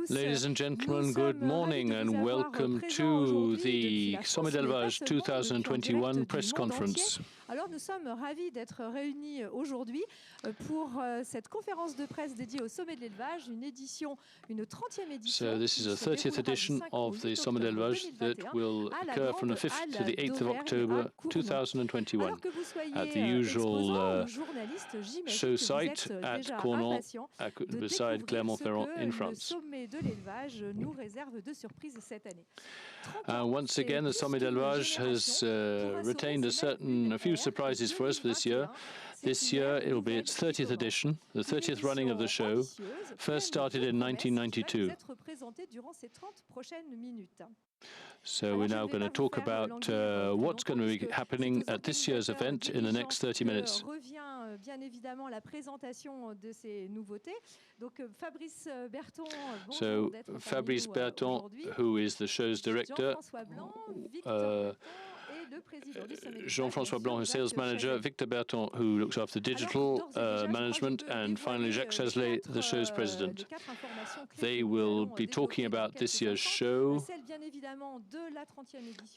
Ladies and gentlemen, good morning and welcome to the Sommet d'Élevage 2021 press conference. Alors nous sommes ravis d'être réunis aujourd'hui pour cette conférence de presse dédiée au Sommet de l'Élevage, une 30e édition. So this is a 30th edition of the Sommet d'Élevage that will occur from the 5th to the 8th of October 2021 at the usual show site at Cournon, beside Clermont-Ferrand in France. Once again, the Sommet d'Élevage has retained a few surprises for us for this year. This year, it will be its 30th edition, the 30th running of the show, first started in 1992. So we're now going to talk about what's going to be happening at this year's event in the next 30 minutes. So Fabrice Berton, who is the show's director, Jean-François Blanc, who's sales manager, Victor Berton, who looks after digital management, and finally Jacques Chazelet, the show's president. They will be talking about this year's show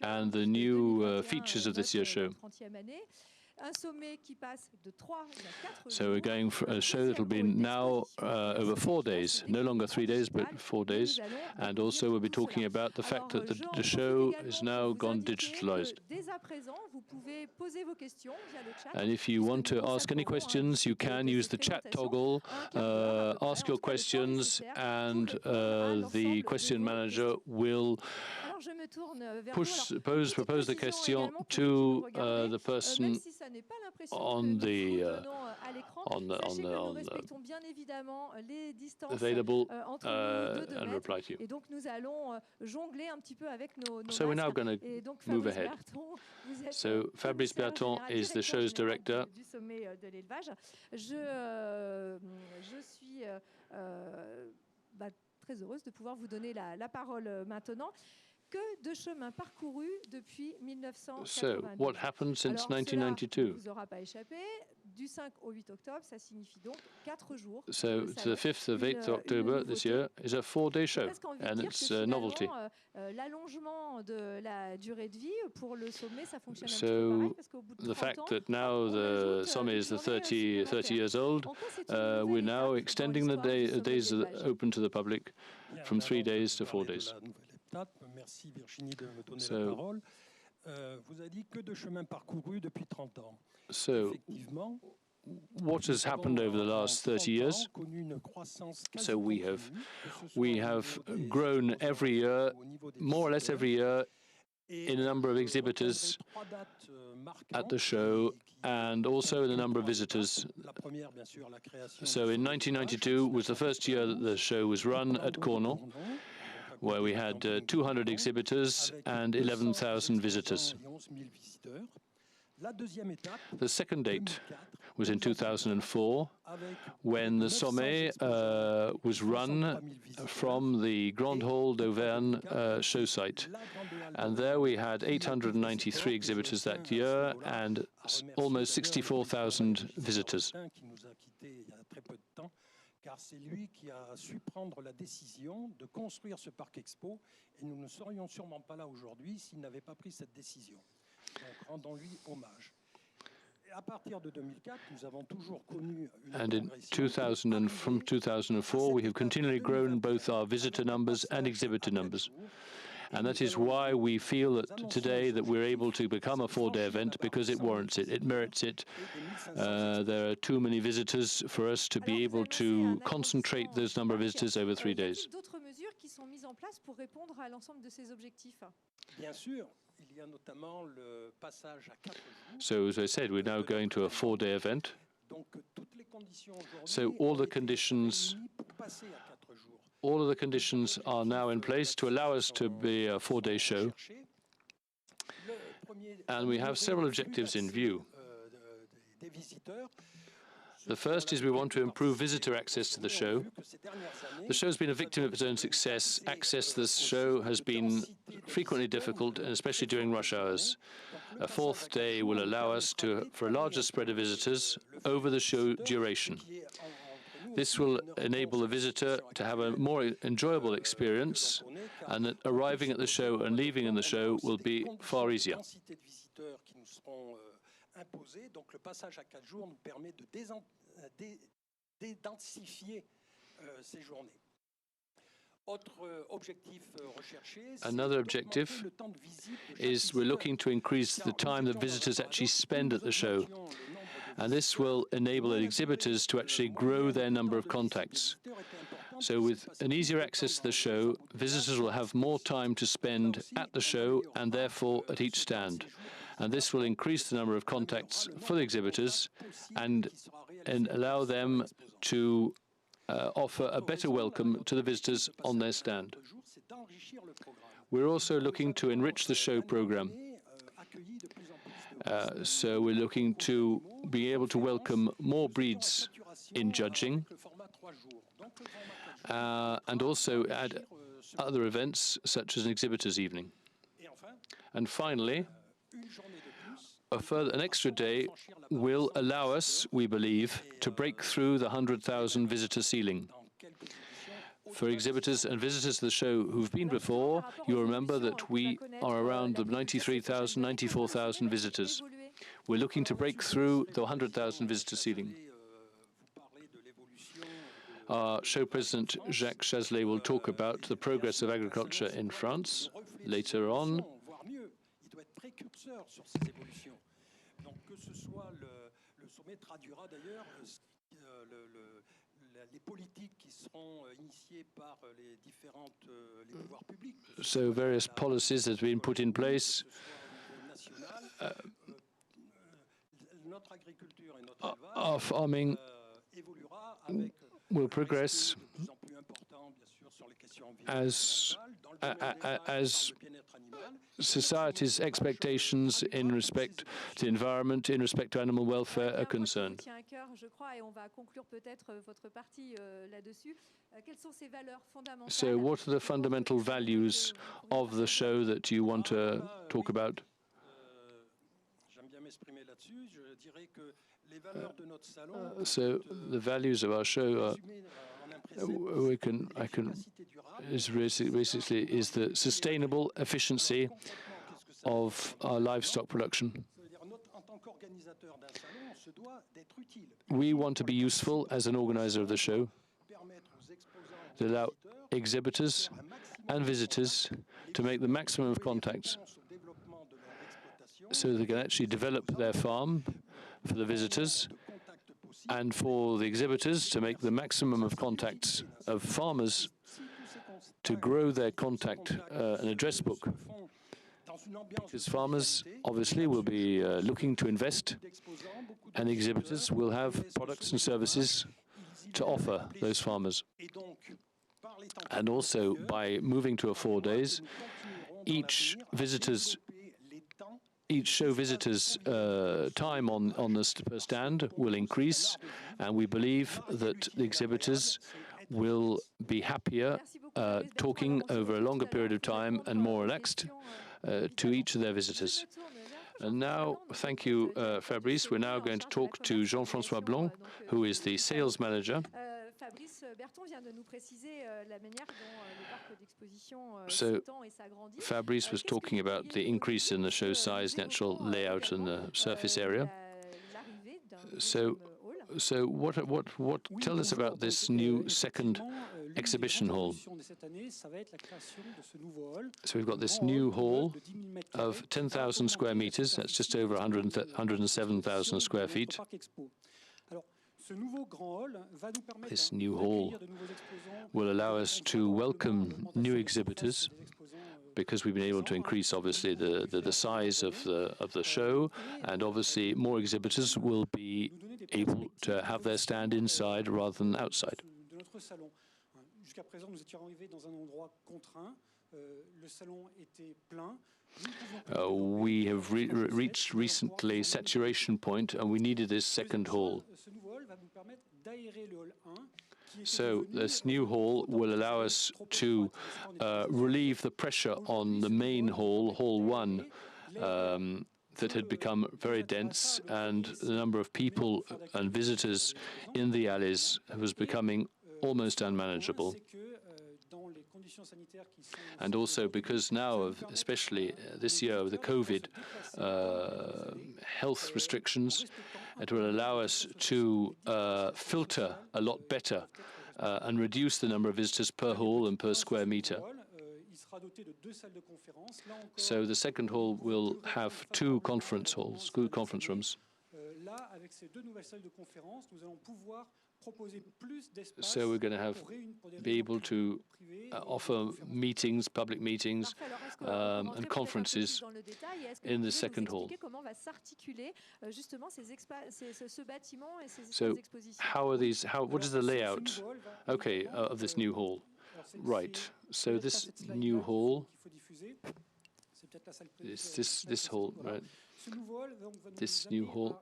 and the new features of this year's show. So we're going for a show that will be now over 4 days, no longer 3 days, but 4 days. And also we'll be talking about the fact that the show is now gone digitalized. And if you want to ask any questions, you can use the chat toggle, ask your questions, and the question manager will propose the question to the person on the available and reply to you. So we're now going to move ahead. So Fabrice Berton is the show's director. Très heureuse de pouvoir vous donner la parole maintenant. Que de chemin parcouru depuis 1992. So, what happened since 1992? Vous aura pas échappé. Du 5 au 8 octobre, ça signifie donc 4 jours. So, to the 5th of 8th October this year is a 4-day show, and it's a novelty. L'allongement de la durée de vie pour le sommet, ça fonctionne un peu pareil, parce qu'au bout de 30 ans, the fact that now the sommet is 30 years old, we're now extending the days open to the public from 3 days to 4 days. Merci Virginie de me donner la parole. Vous avez dit que de chemin parcouru depuis 30 ans. So, what has happened over the last 30 years? So we have grown every year, more or less every year, in a number of exhibitors at the show and also in the number of visitors. So in 1992 was the first year that the show was run at Cournon, where we had 200 exhibitors and 11,000 visitors. The second date was in 2004, when the Sommet was run from the Grand Hall d'Auvergne show site. And there we had 893 exhibitors that year and almost 64,000 visitors. Car c'est lui qui a su prendre la décision de construire ce parc expo, et nous ne serions sûrement pas là aujourd'hui s'il n'avait pas pris cette décision. Donc rendons-lui hommage. Et à partir de 2004, nous avons toujours connu une progression. From 2004, we have continually grown both our visitor numbers and exhibitor numbers. And that is why we feel that today that we're able to become a 4-day event, because it warrants it, it merits it. There are too many visitors for us to be able to concentrate those number of visitors over 3 days. So, as I said, we're now going to a 4-day event. So all the conditions are now in place to allow us to be a 4-day show. And we have several objectives in view. The first is we want to improve visitor access to the show. The show has been a victim of its own success. Access to the show has been frequently difficult, and especially during rush hours. A 4th day will allow us for a larger spread of visitors over the show duration. This will enable the visitor to have a more enjoyable experience, and that arriving at the show and leaving in the show will be far easier. Imposé. Donc le passage à 4 jours nous permet de dédensifier ces journées. Another objective is we're looking to increase the time that visitors actually spend at the show. And this will enable the exhibitors to actually grow their number of contacts. So with an easier access to the show, visitors will have more time to spend at the show and therefore at each stand. And this will increase the number of contacts for the exhibitors and allow them to offer a better welcome to the visitors on their stand. We're also looking to enrich the show program. So we're looking to be able to welcome more breeds in judging and also add other events such as an exhibitor's evening. And finally, an extra day will allow us, we believe, to break through the 100,000 visitor ceiling. For exhibitors and visitors to the show who've been before, you'll remember that we are around the 93,000, 94,000 visitors. We're looking to break through the 100,000 visitor ceiling. Our show president, Jacques Chazelet, will talk about the progress of agriculture in France later on. So various policies that have been put in place. Our farming will progress as society's expectations in respect to the environment, in respect to animal welfare are concerned. So what are the fundamental values of the show that you want to talk about? So the values of our show are, basically is the sustainable efficiency of our livestock production. We want to be useful as an organizer of the show, to allow exhibitors and visitors to make the maximum of contacts so they can actually develop their farm for the visitors, and for the exhibitors to make the maximum of contacts of farmers to grow their contact and address book. Because farmers obviously will be looking to invest, and exhibitors will have products and services to offer those farmers. And also, by moving to 4 days, each show visitors' time on the stand will increase, and we believe that the exhibitors will be happier talking over a longer period of time and more relaxed to each of their visitors. And now, thank you, Fabrice. We're now going to talk to Jean-François Blanc, who is the sales manager. So Fabrice was talking about the increase in the show size, natural layout, and the surface area. So tell us about this new second exhibition hall. So we've got this new hall of 10,000 square meters. That's just over 107,000 square feet. This new hall will allow us to welcome new exhibitors, because we've been able to increase, obviously, the size of the show, and obviously more exhibitors will be able to have their stand inside rather than outside. We have reached recently saturation point, and we needed this second hall. So this new hall will allow us to relieve the pressure on the main hall, Hall 1, that had become very dense, and the number of people and visitors in the alleys was becoming almost unmanageable. And also because now, especially this year, of the COVID health restrictions, it will allow us to filter a lot better and reduce the number of visitors per hall and per square meter. So the second hall will have two conference halls, two conference rooms. So we're going to be able to offer meetings, public meetings, and conferences in the second hall. So what is the layout, okay, of this new hall? Right, so this new hall, this hall, right? This new hall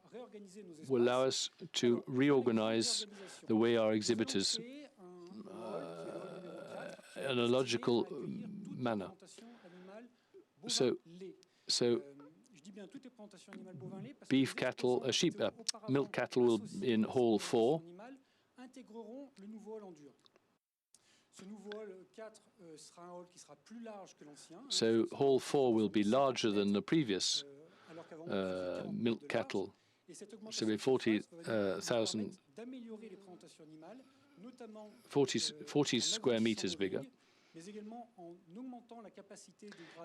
will allow us to reorganize the way our exhibitors in a logical manner. So beef cattle, sheep, milk cattle will be in hall 4. So hall 4 will be larger than the previous milk cattle. So it'll be 40 square meters bigger.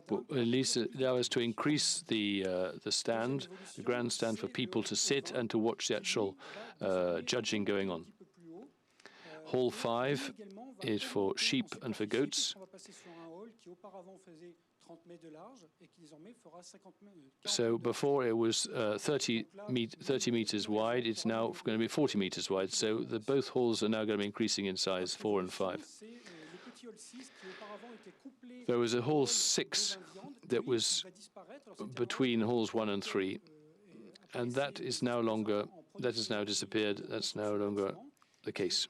But at least allow us to increase the stand, the grandstand for people to sit and to watch the actual judging going on. Hall 5 is for sheep and for goats. So before it was 30 meters wide, it's now going to be 40 meters wide. So both halls are now going to be increasing in size, 4 and 5. There was a hall 6 that was between halls 1 and 3, and that is now disappeared. That's no longer the case.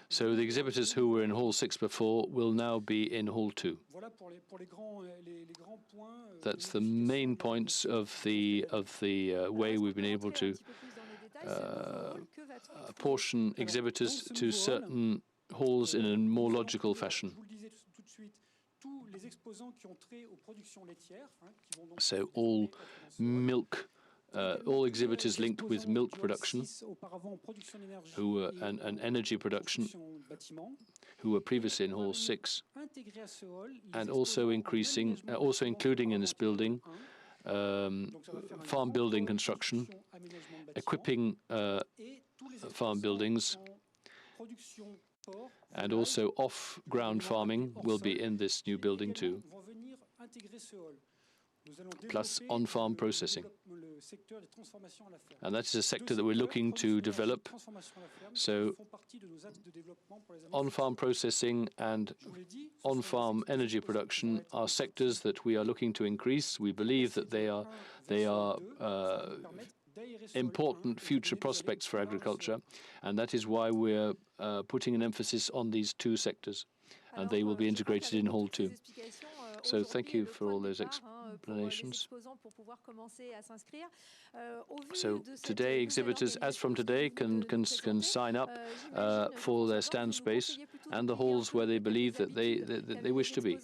So the exhibitors who were in hall 6 before will now be in hall 2. That's the main points of the way we've been able to apportion exhibitors to certain halls in a more logical fashion. So all exhibitors linked with milk production, and energy production, who were previously in hall 6, and also including in this building farm building construction, equipping farm buildings, and also off-ground farming will be in this new building too, plus on-farm processing. And that is a sector that we're looking to develop. So on-farm processing and on-farm energy production are sectors that we are looking to increase. We believe that they are important future prospects for agriculture, and that is why we're putting an emphasis on these two sectors, and they will be integrated in Hall 2. So thank you for all those explanations. So today, exhibitors, as from today, can sign up for their stand space and the halls where they believe that they wish to be.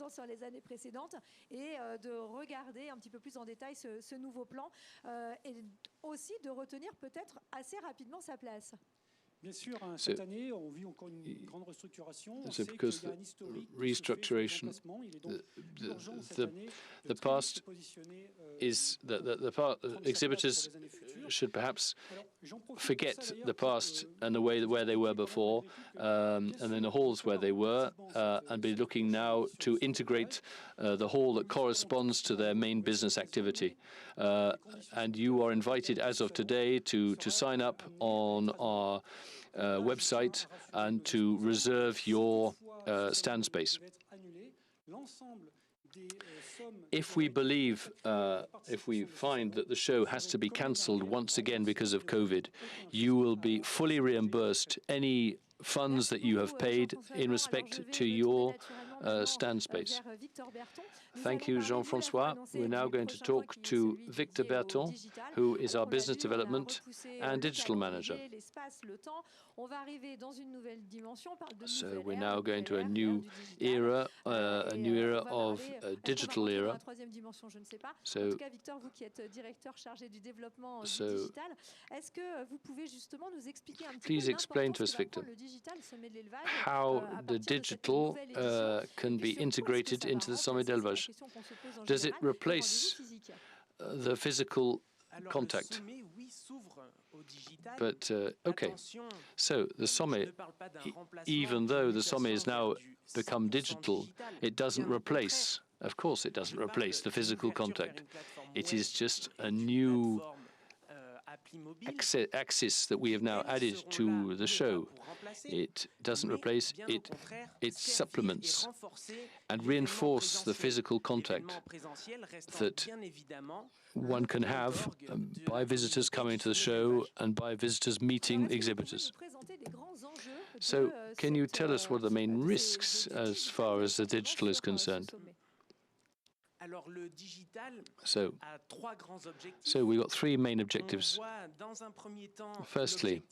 So because the restructuration, the past is the exhibitors should perhaps forget the past and the way where they were before, and in the halls where they were, and be looking now to integrate the hall that corresponds to their main business activity. And you are invited as of today to sign up on our website and to reserve your stand space. If we find that the show has to be cancelled once again because of COVID, you will be fully reimbursed any funds that you have paid in respect to your stand space. Thank you, Jean-François. We're now going to talk to Victor Berton, who is our business development and digital manager. So we're now going to a new era of a digital era. So, please explain to us, Victor, how the digital can be integrated into the Sommet d'Élevage. Does it replace the physical contact? But, okay, so the Sommet, even though the Sommet has now become digital, it doesn't replace, of course it doesn't replace the physical contact. It is just a new axis that we have now added to the show. It doesn't replace, it supplements and reinforces the physical contact that one can have by visitors coming to the show and by visitors meeting exhibitors. So, can you tell us what are the main risks as far as the digital is concerned? So we've got three main objectives. Firstly,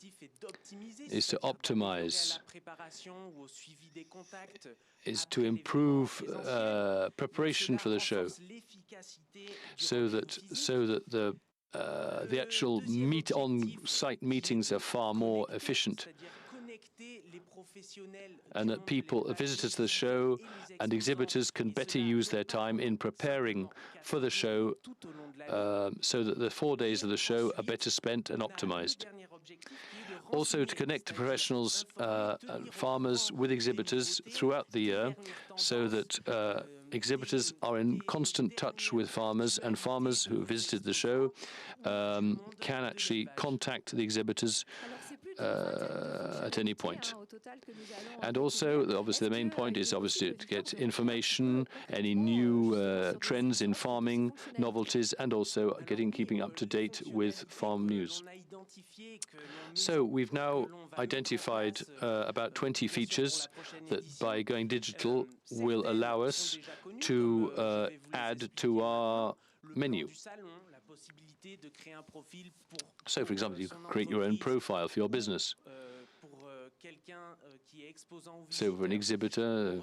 is to optimize, is to improve preparation for the show, so that the actual on-site meetings are far more efficient, and that visitors to the show and exhibitors can better use their time in preparing for the show, so that the 4 days of the show are better spent and optimized. Also, to connect the professionals and farmers with exhibitors throughout the year, so that exhibitors are in constant touch with farmers, and farmers who visited the show can actually contact the exhibitors at any point. And also, obviously, the main point is obviously to get information, any new trends in farming, novelties, and also keeping up to date with farm news. So we've now identified about 20 features that, by going digital, will allow us to add to our menu. So, for example, you create your own profile for your business. So, for an exhibitor,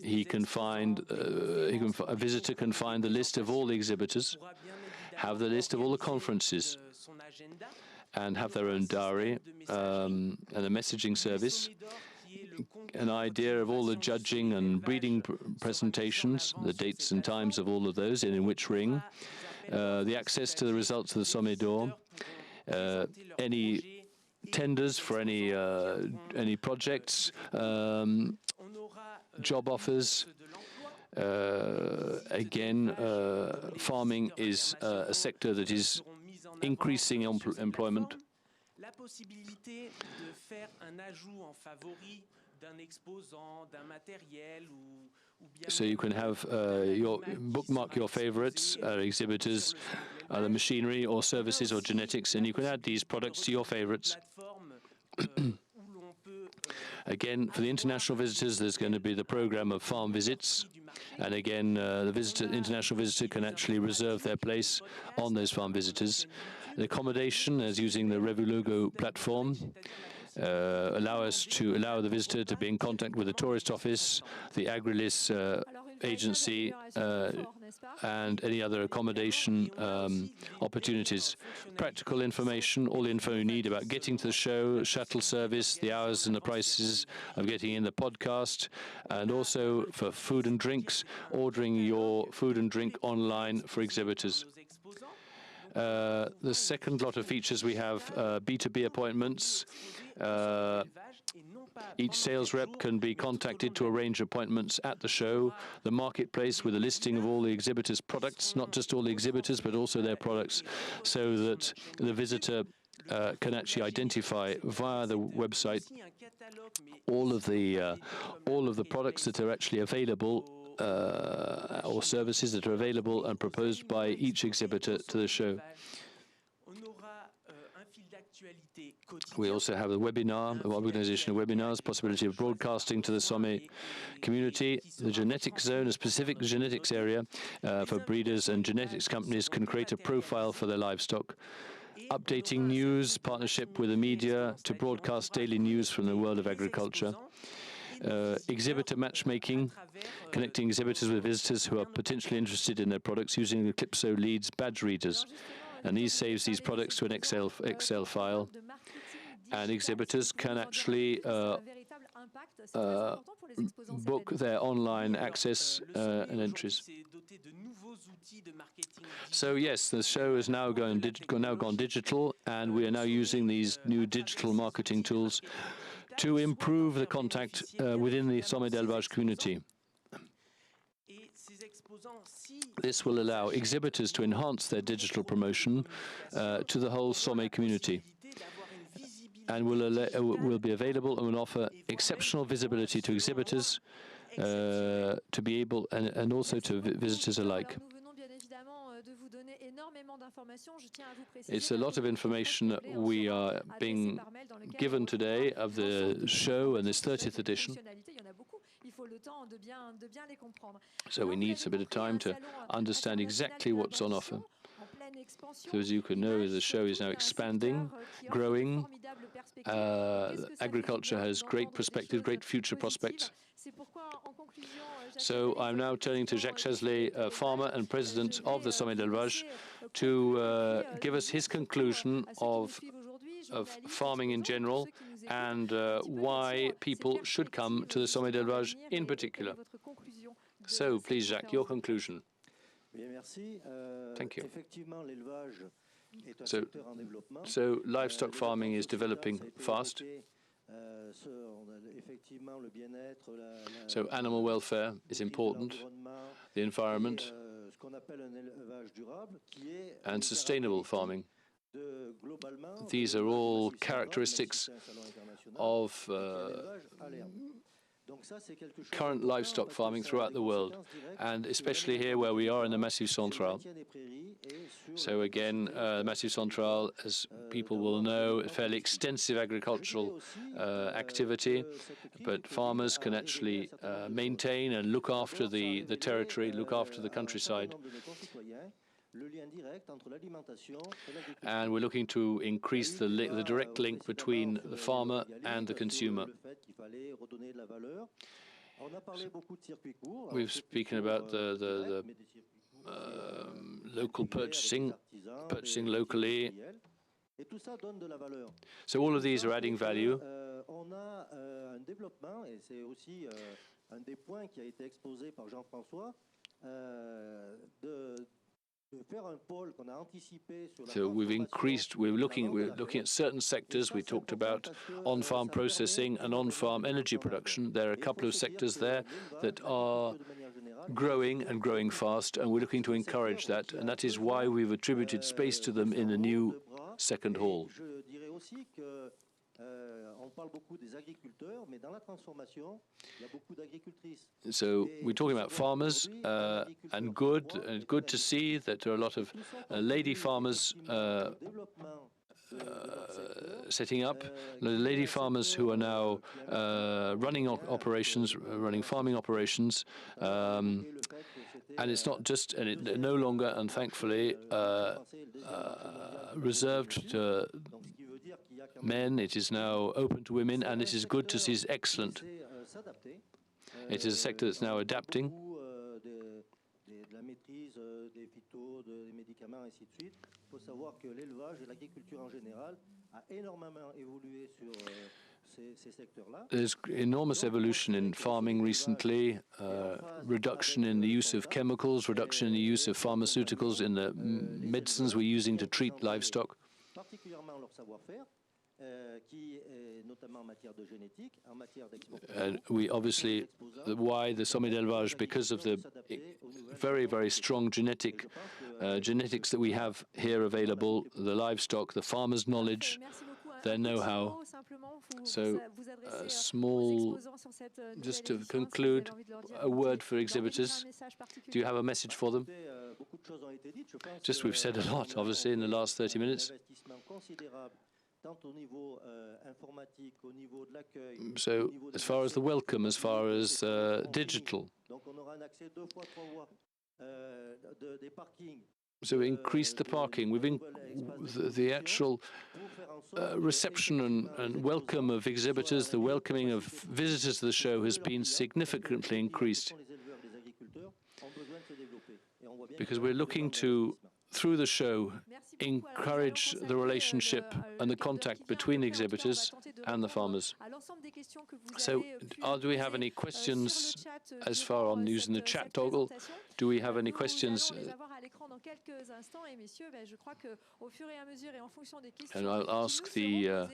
a visitor can find the list of all the exhibitors, have the list of all the conferences, and have their own diary and a messaging service, an idea of all the judging and breeding presentations, the dates and times of all of those, and in which ring, the access to the results of the Sommet d'Or, any tenders for any projects, job offers. Again, farming is a sector that is increasing employment. So you can have bookmark your favorites, exhibitors, either machinery or services or genetics, and you can add these products to your favorites. Again, for the international visitors, there's going to be the program of farm visits. And again, the international visitor can actually reserve their place on those farm visitors. The accommodation is using the Revulogo platform. Allow the visitor to be in contact with the tourist office, the Agrilis agency, and any other accommodation opportunities. Practical information, all the info you need about getting to the show, shuttle service, the hours and the prices of getting in the podcast, and also for food and drinks, ordering your food and drink online for exhibitors. The second lot of features we have B2B appointments. Each sales rep can be contacted to arrange appointments at the show, the marketplace with a listing of all the exhibitors' products, not just all the exhibitors, but also their products, so that the visitor can actually identify via the website all of the products that are actually available, or services that are available and proposed by each exhibitor to the show. We also have a webinar, organization of webinars, possibility of broadcasting to the Sommet community. The genetic zone, a specific genetics area for breeders and genetics companies can create a profile for their livestock. Updating news, partnership with the media to broadcast daily news from the world of agriculture. Exhibitor matchmaking, connecting exhibitors with visitors who are potentially interested in their products using the Calypso Leads badge readers. And these saves these products to an Excel file. And exhibitors can actually book their online access and entries. So yes, the show is now gone digital, and we are now using these new digital marketing tools to improve the contact within the Sommet d'Élevage community. This will allow exhibitors to enhance their digital promotion to the whole Sommet community, and will be available and will offer exceptional visibility to exhibitors to be able, and also to visitors alike. It's a lot of information that we are being given today of the show and this 30th edition. So we need a bit of time to understand exactly what's on offer. So as you can know, the show is now expanding, growing. Agriculture has great perspective, great future prospects. So I'm now turning to Jacques Chazlet, farmer and president of the Sommet d'Élevage, to give us his conclusion of farming in general and why people should come to the Sommet d'Élevage in particular. So please, Jacques, your conclusion. Thank you. So livestock farming is developing fast. So animal welfare is important, the environment, and sustainable farming. These are all characteristics of current livestock farming throughout the world, and especially here where we are in the Massif Central. So again, Massif Central, as people will know, a fairly extensive agricultural activity, but farmers can actually maintain and look after the territory, look after the countryside. And we're looking to increase the direct link between the farmer and the consumer. We've spoken about the local purchasing locally. So all of these are adding value. So we're looking at certain sectors. We talked about on-farm processing and on-farm energy production. There are a couple of sectors there that are growing and growing fast, and we're looking to encourage that, and that is why we've attributed space to them in the new second hall. So we're talking about farmers, and good to see that there are a lot of lady farmers setting up, lady farmers who are now running operations, running farming operations, and it's not just, and it no longer, and thankfully, reserved to men. It is now open to women, and this is good to see. It's excellent. It is a sector that's now adapting. There's enormous evolution in farming recently, reduction in the use of chemicals, reduction in the use of pharmaceuticals in the medicines we're using to treat livestock. And we obviously, why the Sommet d'Élevage? Because of the very, very strong genetics that we have here available, the livestock, the farmers' knowledge, their know-how. So just to conclude, a word for exhibitors. Do you have a message for them? Just we've said a lot, obviously, in the last 30 minutes. So as far as the welcome, as far as digital. So we increased the parking. The actual reception and welcome of exhibitors, the welcoming of visitors to the show has been significantly increased. Because we're looking to, through the show, encourage the relationship and the contact between the exhibitors and the farmers. So, do we have any questions as far on using the chat toggle? Do we have any questions? And I'll ask the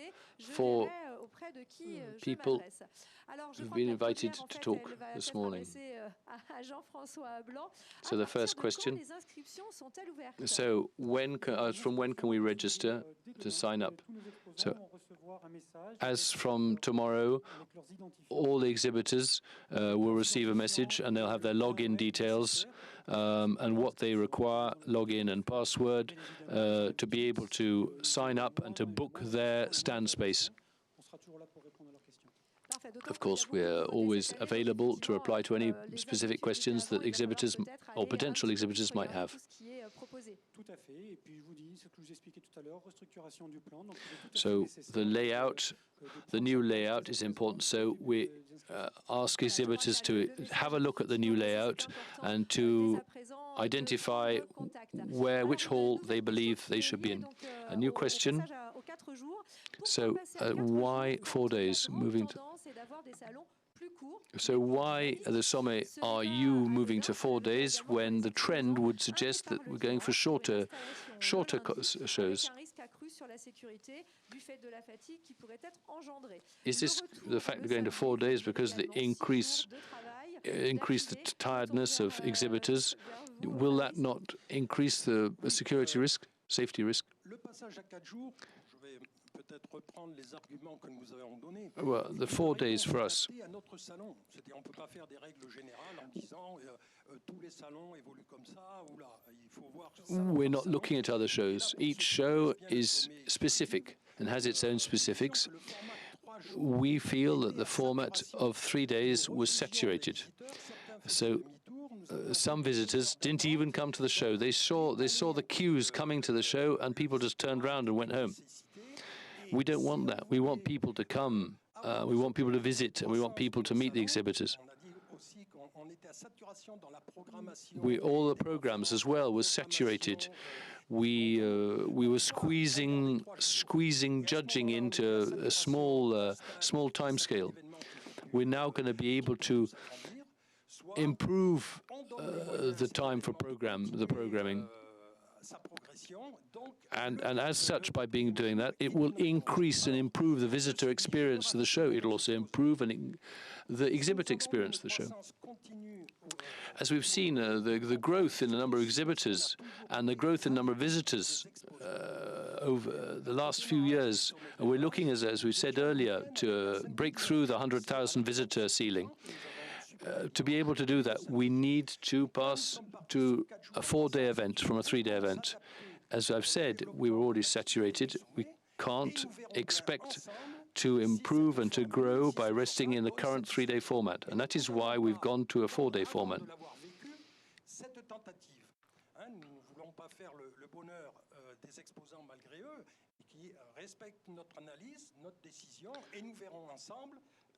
4 people who've been invited to talk this morning. So the first question, so from when can we register to sign up? So as from tomorrow, all the exhibitors will receive a message and they'll have their login details and what they require, login and password, to be able to sign up and to book their stand space. Of course, we're always available to reply to any specific questions that exhibitors or potential exhibitors might have. So the layout, the new layout is important. So we ask exhibitors to have a look at the new layout and to identify which hall they believe they should be in. A new question. So why 4 days moving to? So why at the Sommet are you moving to 4 days when the trend would suggest that we're going for shorter shows? Is this the fact we're going to 4 days because the increase the tiredness of exhibitors? Will that not increase the security risk, safety risk? Well, the 4 days for us. We're not looking at other shows. Each show is specific and has its own specifics. We feel that the format of 3 days was saturated. So some visitors didn't even come to the show. They saw the queues coming to the show and people just turned around and went home. We don't want that. We want people to come. We want people to visit, and we want people to meet the exhibitors. All the programs as well was saturated. We were squeezing judging into a small time scale. We're now going to be able to improve the time for the programming. And as such, by doing that, it will increase and improve the visitor experience to the show. It will also improve the exhibit experience to the show. As we've seen, the growth in the number of exhibitors and the growth in the number of visitors over the last few years, and we're looking, as we said earlier, to break through the 100,000 visitor ceiling. To be able to do that, we need to pass to a 4-day event from a 3-day event. As I've said, we were already saturated. We can't expect to improve and to grow by resting in the current 3-day format. And that is why we've gone to a 4-day format.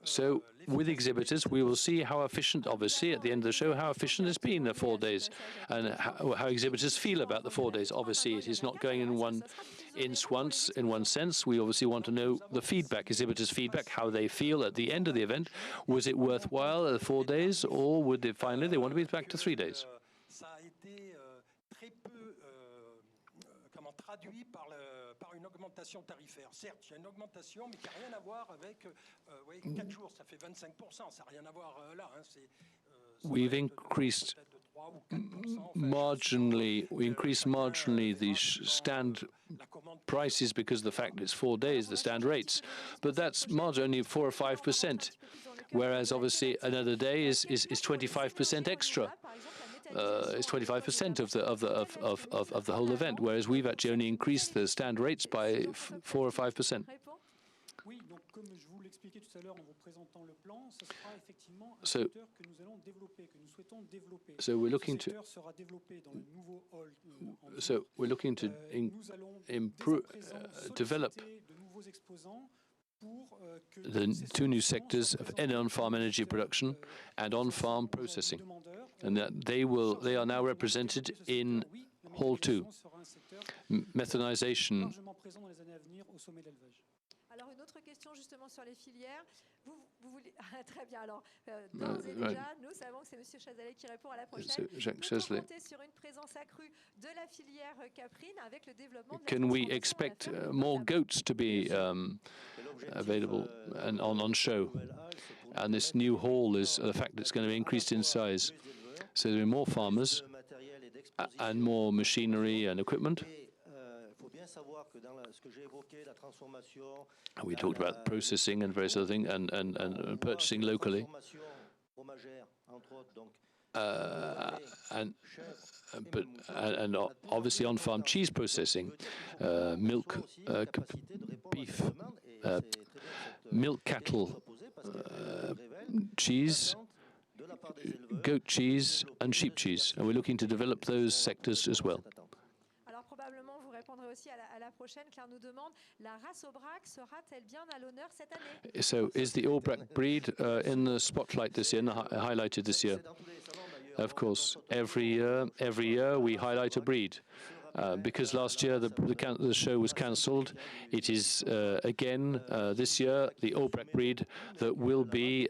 So with exhibitors, we will see how efficient, obviously, at the end of the show, how efficient it's been the 4 days and how exhibitors feel about the 4 days. Obviously, it is not going in one sense. We obviously want to know the feedback, exhibitors' feedback, how they feel at the end of the event. Was it worthwhile at 4 days, or would they finally want to be back to 3 days? Par une augmentation tarifaire. Certes, il y a une augmentation, mais qui n'a rien à voir avec 4 jours, ça fait 25%, ça n'a rien à voir là. We've increased marginally. We increased marginally the stand prices because of the fact it's 4 days, the stand rates, but that's only 4 or 5%. Whereas obviously another day is 25% extra. is 25% of the whole event, whereas we've actually only increased the stand rates by 4 or 5%. Oui, donc comme je vous l'expliquais tout à l'heure en vous présentant le plan, ce sera effectivement un So- secteur que nous allons développer, que nous souhaitons développer. So we're Ce looking to secteur sera développé dans le nouveau hall. so we're looking to Nous allons improve, dès à présent develop solliciter de nouveaux exposants pour que the ces two new solutions sectors soient of présentées on-farm aux energy acteurs, production and qui on-farm sont aujourd'hui processing, demandeurs, and that they are now represented in Oui, la Hall 2. méthanisation sera un secteur Methanization. largement présent dans les années à venir au sommet de l'élevage. Alors, une autre question justement sur les filières. Vous voulez... Très bien. Alors, d'ores et déjà, nous savons que c'est M. Chazalet qui répond à la prochaine. Jacques Peut-on Chazelet. compter sur une présence accrue de la filière caprine avec le développement de la Can we transformation expect à la ferme, more notamment? goats to be available and on show? And this new hall is the fact that it's going to be increased in size. So there are more farmers and more machinery and equipment. And we talked about processing and various other things and purchasing locally. And obviously on-farm cheese processing, milk, beef, milk cattle, cheese, goat cheese, and sheep cheese. And we're looking to develop those sectors as well. Alors probablement vous répondrez aussi à la prochaine. Claire nous demande, la race Aubrac sera-t-elle bien à l'honneur cette année? So is the Aubrac breed in the spotlight this year, highlighted this year? Of course, every year we highlight a breed. Because last year the show was cancelled, it is again this year the Aubrac breed that will be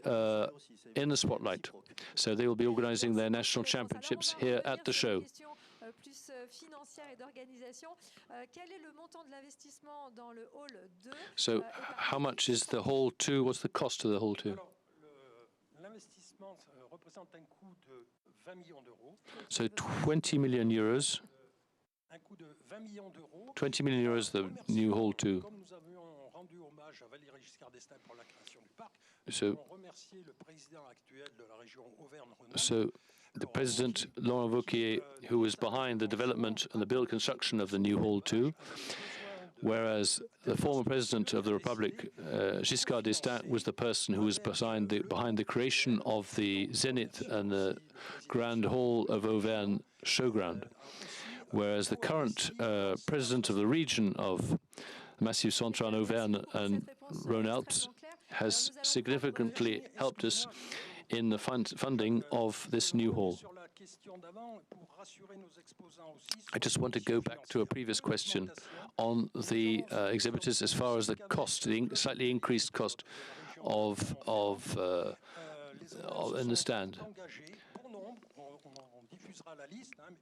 in the spotlight. So they will be organizing their national championships here at the show. Plus financière et d'organisation. Quel est le montant de l'investissement dans le hall 2? So how much is the hall 2? What's the cost of the hall 2? Alors, l'investissement représente un coût de 20 millions d'euros. So 20 million euros. Un coût de 20 millions d'euros. 20 million euros, the new hall 2. Comme nous avions rendu hommage à Valéry Giscard d'Estaing pour la création du parc, So, nous avons remercié le président actuel de la région Auvergne-Rhône-Alpes. so the president, Laurent Wauquiez, who was behind the development and the build construction of the new hall 2, whereas the former president of the Republic, Giscard d'Estaing, was the person who was behind the creation of the Zenith and the Grand Hall of Auvergne showground. Whereas the current president of the region of Massif Central Auvergne and Rhône-Alpes has significantly helped us in the funding of this new hall. I just want to go back to a previous question on the exhibitors as far as the cost, the slightly increased cost of in the stand.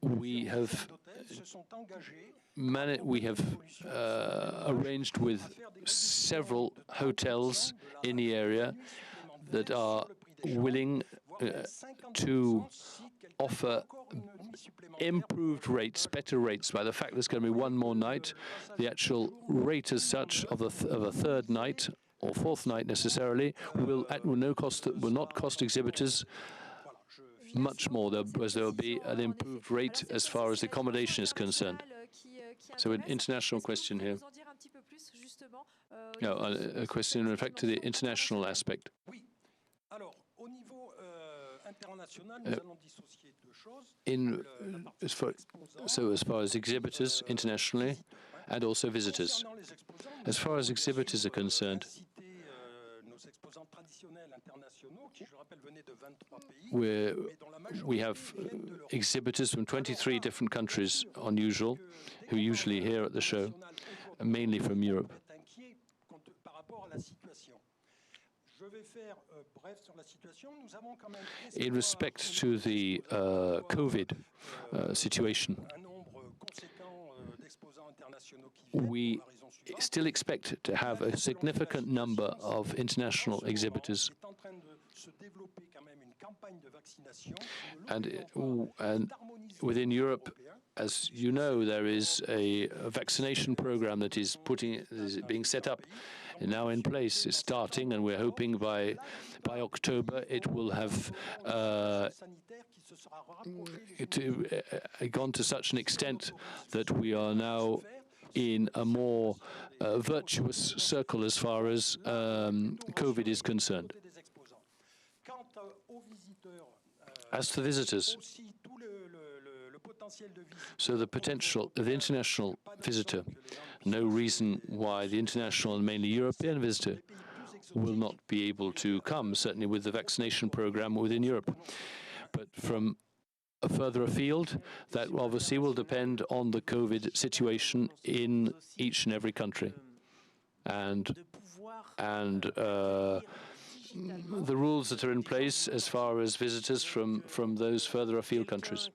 We have arranged with several hotels in the area that are willing to offer improved rates, better rates. By the fact there's going to be one more night, the actual rate as such of a third night or fourth night necessarily will not cost exhibitors much more, as there will be an improved rate as far as the accommodation is concerned. So an international question here. No, a question in effect to the international aspect. As far as exhibitors internationally and also visitors. As far as exhibitors are concerned, we have exhibitors from 23 different countries, unusual, who are usually here at the show, mainly from Europe. In respect to the COVID situation, we still expect to have a significant number of international exhibitors. And within Europe, as you know, there is a vaccination program that is being set up now in place. It's starting, and we're hoping by October it will have gone to such an extent that we are now in a more virtuous circle as far as COVID is concerned. As to visitors, so the potential of the international visitor, no reason why the international and mainly European visitor will not be able to come, certainly with the vaccination program within Europe. But from further afield, that obviously will depend on the COVID situation in each and every country. And the rules that are in place as far as visitors from those further afield countries.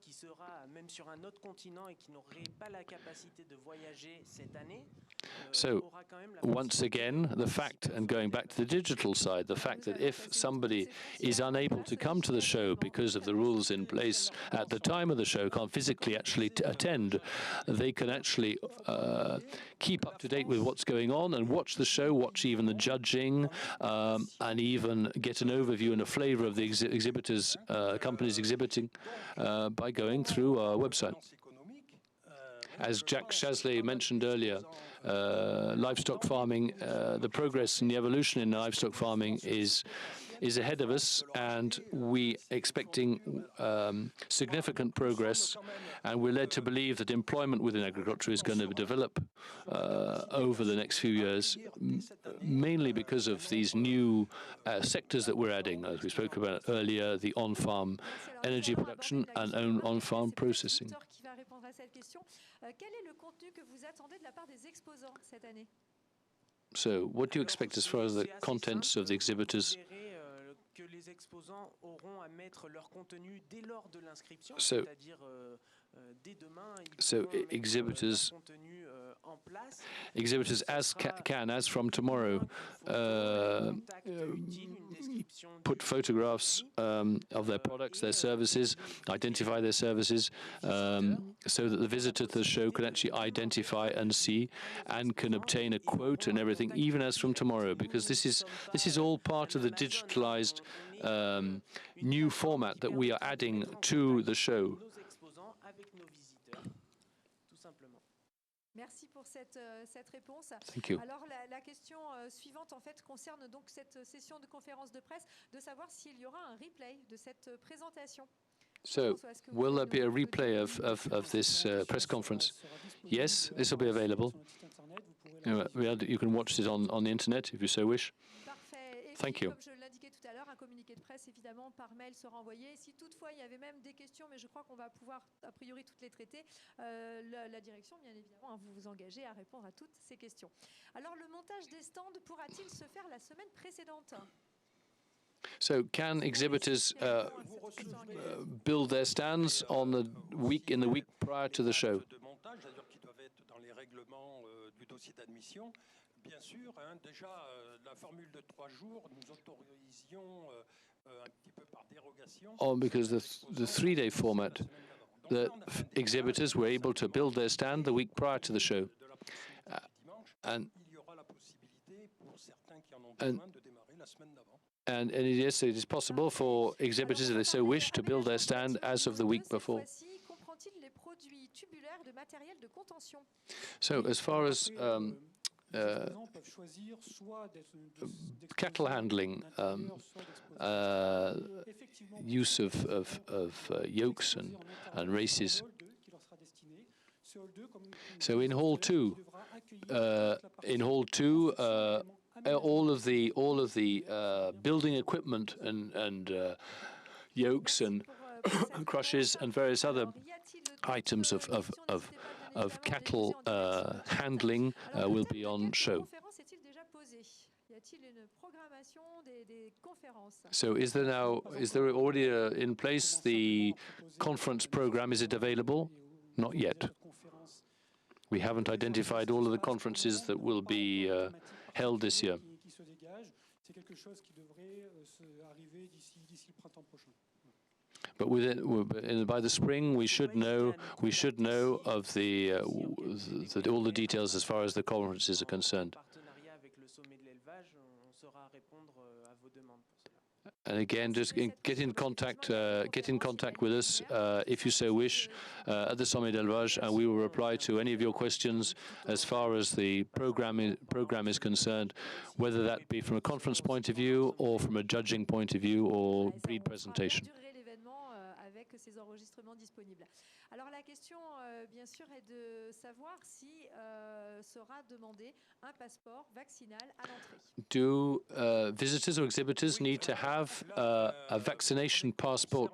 So, once again, the fact, and going back to the digital side, the fact that if somebody is unable to come to the show because of the rules in place at the time of the show, can't physically actually attend, they can actually keep up to date with what's going on and watch the show, watch even the judging, and even get an overview and a flavor of the exhibitors, companies exhibiting, by going through our website. As Jacques Chazlet mentioned earlier, livestock farming, the progress and the evolution in livestock farming is ahead of us, and we're expecting significant progress, and we're led to believe that employment within agriculture is going to develop over the next few years, mainly because of these new sectors that we're adding, as we spoke about earlier, the on-farm energy production and on-farm processing. So, what do you expect as far as the contents of the exhibitors? So exhibitors as from tomorrow, put photographs of their products, their services, identify their services, so that the visitor to the show can actually identify and see, and can obtain a quote and everything, even as from tomorrow, because this is all part of the digitalized new format that we are adding to the show. Merci pour cette réponse. Thank you. Alors la question suivante en fait concerne donc cette session de conférence de presse, de savoir s'il y aura un replay de cette présentation. So, will there be a replay of this press conference? Yes, this will be available. You can watch it on the internet if you so wish. Thank you. Comme je l'indiquais tout à l'heure, un communiqué de presse évidemment par mail sera envoyé. Si toutefois il y avait même des questions, mais je crois qu'on va pouvoir a priori toutes les traiter, la direction bien évidemment, vous vous engagez à répondre à toutes ces questions. Alors le montage des stands pourra-t-il se faire la semaine précédente? So, can exhibitors build their stands in the week prior to the show? Bien sûr, déjà, la formule de 3 jours, nous autorisions un petit peu par dérogation. Because the 3-day format, the exhibitors were able to build their stand the week prior to the show. And yes, it is possible for exhibitors, if they so wish, to build their stand as of the week before. So, as far as cattle handling, use of yokes and races. So in Hall 2, all of the building equipment and yokes and crushes and various other items of cattle handling will be on show. So is there already in place the conference program? Is it available? Not yet. We haven't identified all of the conferences that will be held this year. But by the spring, we should know of all the details as far as the conferences are concerned. And again, just get in contact with us if you so wish at the Sommet d'Élevage, and we will reply to any of your questions as far as the program is concerned, whether that be from a conference point of view or from a judging point of view or breed presentation. Avec ces enregistrements disponibles. Alors la question, bien sûr, est de savoir si sera demandé un passeport vaccinal à l'entrée. Do visitors or exhibitors need to have a vaccination passport?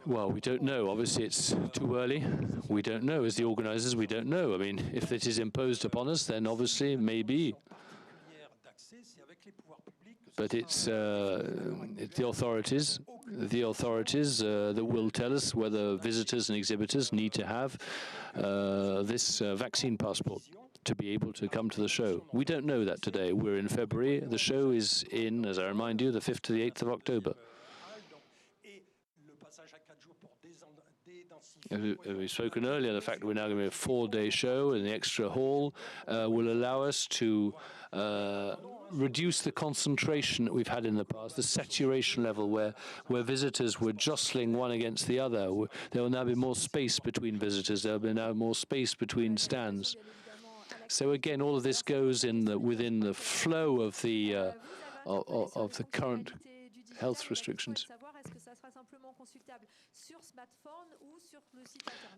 Well, we don't know. Obviously, it's too early. We don't know. As the organizers, we don't know. I mean, if it is imposed upon us, then obviously, maybe. But it's the authorities that will tell us whether visitors and exhibitors need to have this vaccine passport to be able to come to the show. We don't know that today. We're in February. The show is in, as I remind you, the 5th to the 8th of October. We've spoken earlier, the fact that we're now going to be a 4-day show and the extra hall will allow us to reduce the concentration that we've had in the past, the saturation level where visitors were jostling one against the other. There will now be more space between visitors. There will be now more space between stands. So again, all of this goes within the flow of the current health restrictions.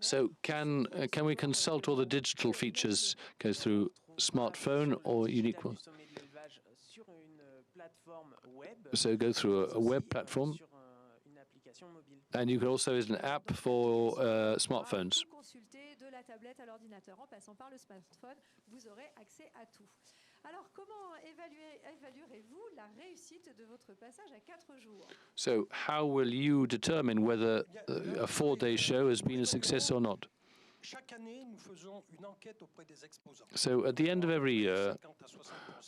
So can we consult all the digital features? Goes through smartphone or unique one? So go through a web platform, and you can also use an app for smartphones. Alors, comment évaluerez-vous la réussite de votre passage à 4 jours? So, how will you determine whether a 4-day show has been a success or not? So, at the end of every year,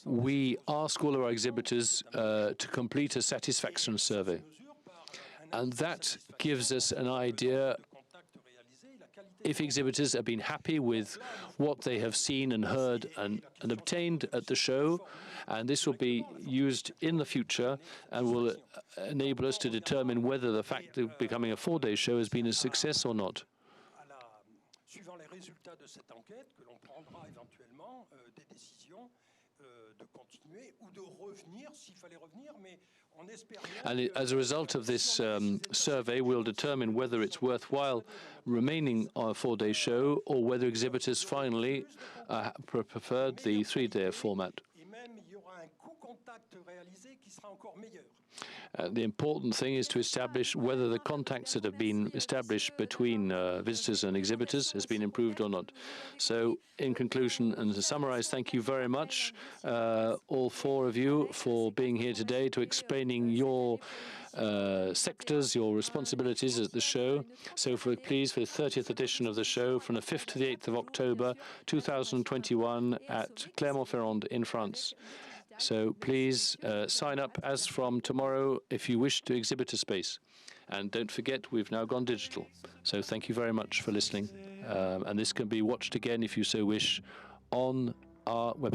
we ask all of our exhibitors to complete a satisfaction survey. And that gives us an idea if exhibitors have been happy with what they have seen and heard and obtained at the show, and this will be used in the future and will enable us to determine whether the fact of becoming a 4-day show has been a success or not. Suivant les résultats de cette enquête, que l'on prendra éventuellement des décisions de continuer ou de revenir s'il fallait revenir, mais on espère bien. And as a result of this survey, we'll determine whether it's worthwhile remaining on a 4-day show or whether exhibitors finally preferred the 3-day format. Et même il y aura un coup contact réalisé qui sera encore meilleur. The important thing is to establish whether the contacts that have been established between visitors and exhibitors has been improved or not. So, in conclusion, and to summarize, thank you very much, all 4 of you, for being here today to explaining your sectors, your responsibilities at the show. So please, for the 30th edition of the show, from the 5th to the 8th of October 2021 at Clermont-Ferrand in France. So please sign up as from tomorrow if you wish to exhibit a space. And don't forget, we've now gone digital. So thank you very much for listening. And this can be watched again, if you so wish, on our website.